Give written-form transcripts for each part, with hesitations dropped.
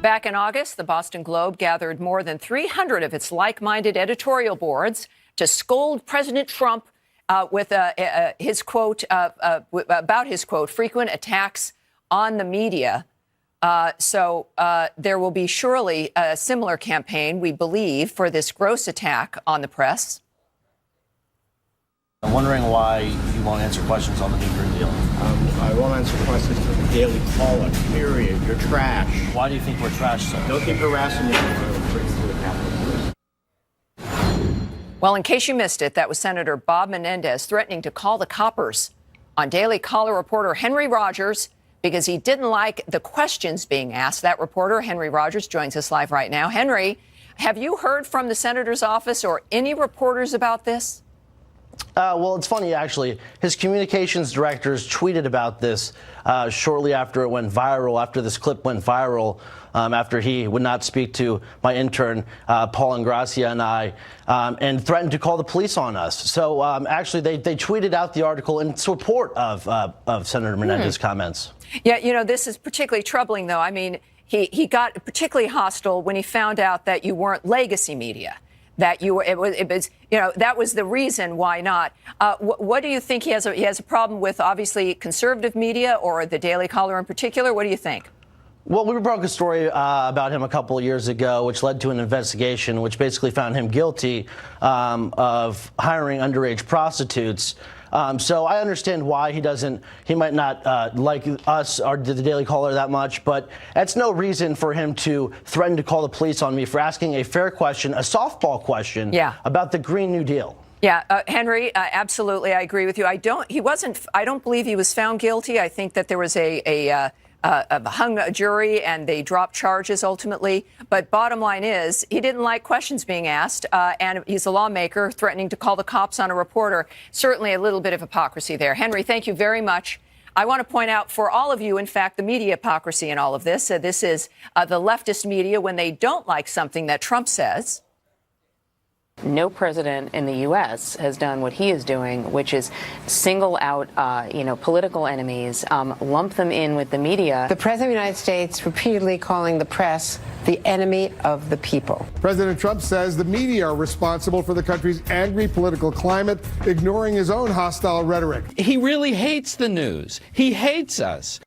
Back in August, the Boston Globe gathered more than 300 of its like-minded editorial boards to scold President Trump with his quote about his quote frequent attacks on the media. So there will be surely a similar campaign, we believe, for this gross attack on the press. I'm wondering why you won't answer questions on the new Green Deal. I won't answer questions to the Daily Caller, period. You're trash. Why do you think we're trash, sir? Don't keep harassing me. To the Capitol. Well, in case you missed it, that was Senator Bob Menendez threatening to call the coppers on Daily Caller reporter Henry Rogers because he didn't like the questions being asked. That reporter, Henry Rogers, joins us live right now. Henry, have you heard from the senator's office or any reporters about this? Well, it's funny, actually. His communications directors tweeted about this shortly after it went viral, after this clip went viral, after he would not speak to my intern, Paul Ingraham, and I, and threatened to call the police on us. So actually, they tweeted out the article in support of Senator Menendez's comments. Yeah, you know, this is particularly troubling, though. I mean, he got particularly hostile when he found out that you weren't legacy media. That you were, it was, you know, that was the reason why not. What do you think he has a problem with? Obviously, conservative media or the Daily Caller in particular. What do you think? Well, we broke a story about him a couple of years ago, which led to an investigation, which basically found him guilty of hiring underage prostitutes. So I understand why he might not like us or the Daily Caller that much, but that's no reason for him to threaten to call the police on me for asking a fair question, a softball question about the Green New Deal. Yeah, Henry, absolutely. I agree with you. I don't believe he was found guilty. I think that there was a hung jury and they dropped charges ultimately. But bottom line is he didn't like questions being asked. And he's a lawmaker threatening to call the cops on a reporter. Certainly a little bit of hypocrisy there. Henry, thank you very much. I want to point out for all of you, in fact, the media hypocrisy in all of this. This is the leftist media when they don't like something that Trump says. No president in the U.S. has done what he is doing, which is single out, political enemies, lump them in with the media. The president of the United States repeatedly calling the press the enemy of the people. President Trump says the media are responsible for the country's angry political climate, ignoring his own hostile rhetoric. He really hates the news. He hates us.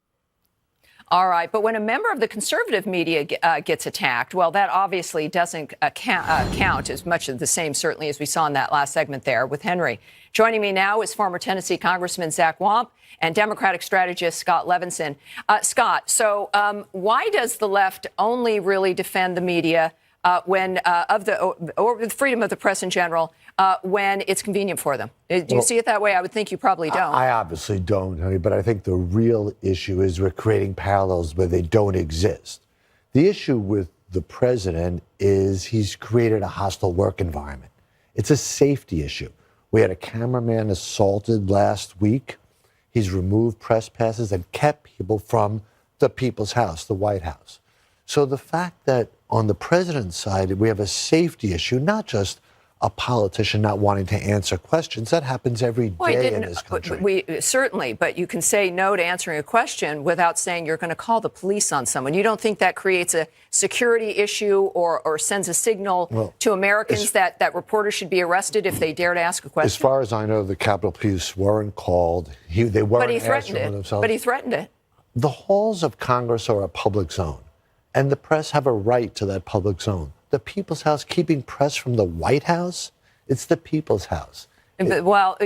All right. But when a member of the conservative media gets attacked, well, that obviously doesn't count as much of the same, certainly, as we saw in that last segment there with Henry. Joining me now is former Tennessee Congressman Zach Wamp and Democratic strategist Scott Levinson. Scott, so why does the left only really defend the media when or the freedom of the press in general when it's convenient for them? Do you see it that way? I would think you probably don't. I obviously don't, honey, but I think the real issue is we're creating parallels where they don't exist. The issue with the president is he's created a hostile work environment. It's a safety issue. We had a cameraman assaulted last week. He's removed press passes and kept people from the People's House, the White House. So the fact that on the president's side, we have a safety issue, not just a politician not wanting to answer questions. That happens every day in this country. Certainly, but you can say no to answering a question without saying you're going to call the police on someone. You don't think that creates a security issue or sends a signal to Americans that reporters should be arrested if they dare to ask a question? As far as I know, the Capitol Police weren't called. They weren't answering themselves. But he threatened it. The halls of Congress are a public zone, and the press have a right to that public zone. The People's House, keeping press from the White House, it's the People's House. Well,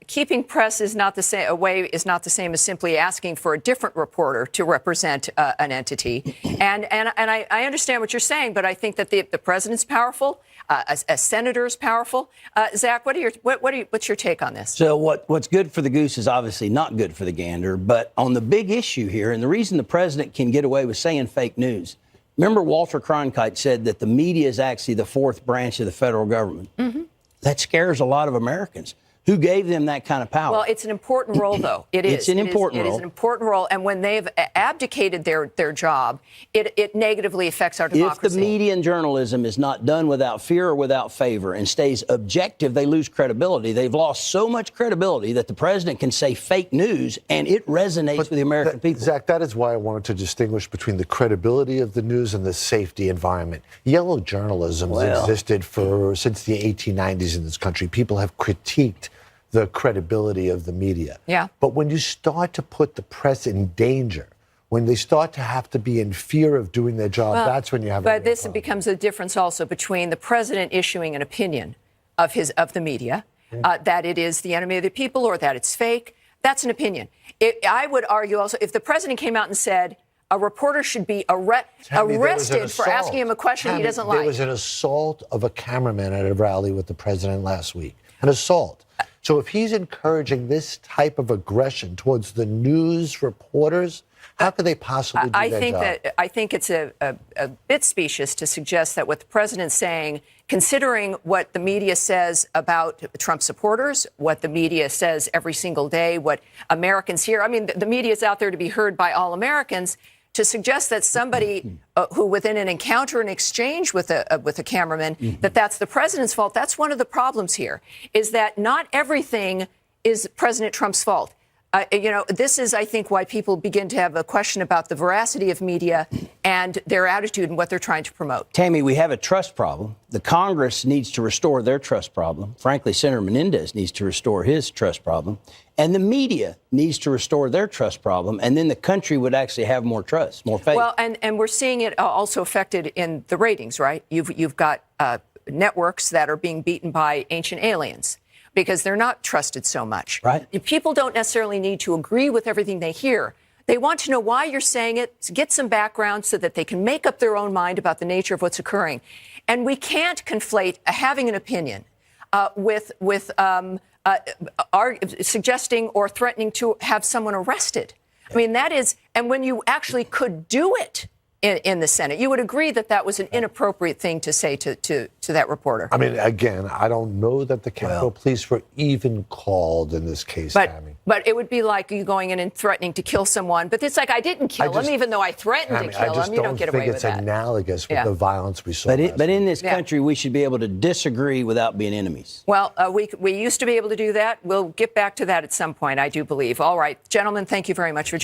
keeping press is not the same as simply asking for a different reporter to represent an entity. And I understand what you're saying, but I think that the president's powerful, a senator's powerful. Zach, what's your take on this? So what's good for the goose is obviously not good for the gander. But on the big issue here, and the reason the president can get away with saying fake news. Remember, Walter Cronkite said that the media is actually the fourth branch of the federal government. Mm-hmm. That scares a lot of Americans Who gave them that kind of power? Well, it's an important role, though. It is. It's an important role. It is an important role. And when they've abdicated their job, it negatively affects our democracy. If the media and journalism is not done without fear or without favor and stays objective, they lose credibility. They've lost so much credibility that the president can say fake news and it resonates with the American people. Zach, that is why I wanted to distinguish between the credibility of the news and the safety environment. Yellow journalism has existed since the 1890s in this country. People have critiqued the credibility of the media. Yeah. But when you start to put the press in danger, when they start to have to be in fear of doing their job, that's when you have a real problem. Becomes a difference also between the president issuing an opinion of the media, that it is the enemy of the people or that it's fake. That's an opinion. I would argue also, if the president came out and said a reporter should be arrested for asking him a question he doesn't like. There was an assault of a cameraman at a rally with the president last week. An assault. So if he's encouraging this type of aggression towards the news reporters, how could they possibly do their job? I think it's a bit specious to suggest that what the president's saying, considering what the media says about Trump supporters, what the media says every single day, what Americans hear. I mean, the media is out there to be heard by all Americans. To suggest that somebody who, within an encounter, an exchange with a cameraman, that's the president's fault. That's one of the problems here, is that not everything is President Trump's fault. This is, I think, why people begin to have a question about the veracity of media and their attitude and what they're trying to promote. Tammy, we have a trust problem. The Congress needs to restore their trust problem. Frankly, Senator Menendez needs to restore his trust problem. And the media needs to restore their trust problem. And then the country would actually have more trust, more faith. Well, and we're seeing it also affected in the ratings, right? You've got networks that are being beaten by ancient aliens, because they're not trusted so much. Right. People don't necessarily need to agree with everything they hear. They want to know why you're saying it, get some background so that they can make up their own mind about the nature of what's occurring. And we can't conflate having an opinion with suggesting or threatening to have someone arrested. I mean, that is, and when you actually could do it in the Senate, you would agree that that was an inappropriate thing to say to that reporter. I mean, again, I don't know that the Capitol Police were even called in this case, Tammy. But it would be like you going in and threatening to kill someone. But it's like, I didn't kill him, even though I threatened to kill him. You don't get away with that. I just don't think it's analogous with the violence we saw. But in this country, we should be able to disagree without being enemies. Well, we used to be able to do that. We'll get back to that at some point, I do believe. All right, gentlemen, thank you very much for joining.